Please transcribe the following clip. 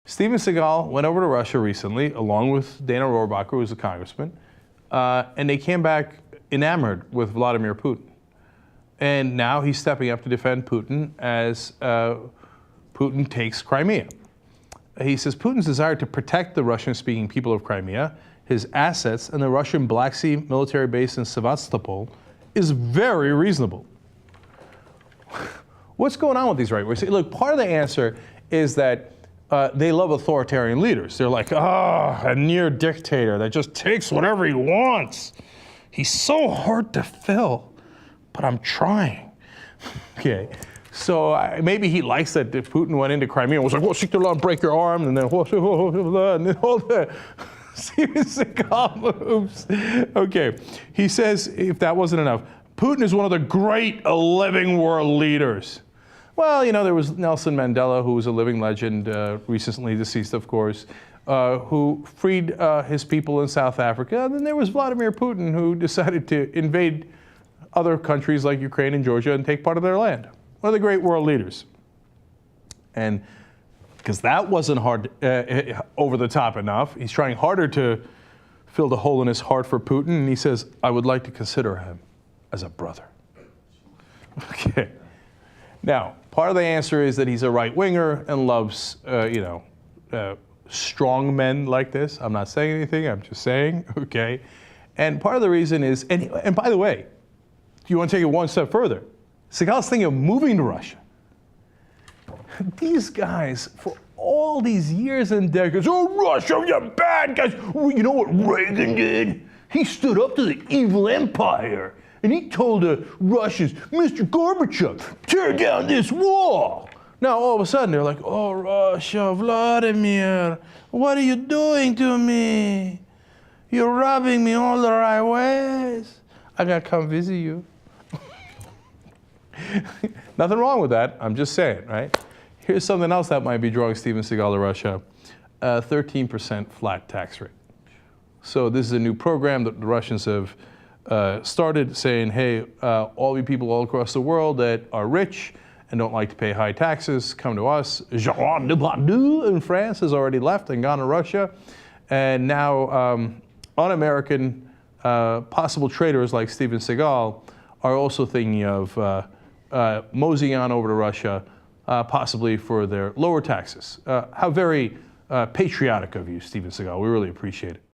Steven Seagal went over to Russia recently, along with Dana Rohrabacher, who's a congressman, and they came back enamored with Vladimir Putin. And now he's stepping up to defend Putin as Putin takes Crimea. He says Putin's desire to protect the Russian-speaking people of Crimea, his assets, and the Russian Black Sea military base in Sevastopol is very reasonable. What's going on with these right wingers? Look, part of the answer is that they love authoritarian leaders. They're like, a near dictator that just takes whatever he wants. He's so hard to fill, but I'm trying. Okay, so maybe he likes that if Putin went into Crimea and was like, well, seek the law and break your arm, and then all the Steven Seagal moves. Okay, he says, if that wasn't enough, Putin is one of the great living world leaders. Well, you know, there was Nelson Mandela, who was a living legend, recently deceased, of course, who freed his people in South Africa. And then there was Vladimir Putin, who decided to invade other countries like Ukraine and Georgia and take part of their land. One of the great world leaders. And because that wasn't hard, over the top enough, he's trying harder to fill the hole in his heart for Putin. And he says, I would like to consider him as a brother. Okay. Now, part of the answer is that he's a right-winger and loves, strong men like this. I'm not saying anything, I'm just saying, okay? And part of the reason is, and by the way, do you want to take it one step further? Seagal's thinking of moving to Russia. These guys, for all these years and decades, oh, Russia, you bad guys. Well, you know what Reagan did? He stood up to the evil empire. And he told the Russians, Mr. Gorbachev, tear down this wall. Now, all of a sudden, they're like, oh, Russia, Vladimir, what are you doing to me? You're robbing me all the right ways. I got to come visit you. Nothing wrong with that. I'm just saying, right? Here's something else that might be drawing Steven Seagal to Russia. 13% flat tax rate. So this is a new program that the Russians have started saying, hey, all you people all across the world that are rich and don't like to pay high taxes, come to us. Jean Depardieu in France has already left and gone to Russia. And now un-American possible traders like Steven Seagal are also thinking of moseying on over to Russia, possibly for their lower taxes. How very patriotic of you, Steven Seagal. We really appreciate it.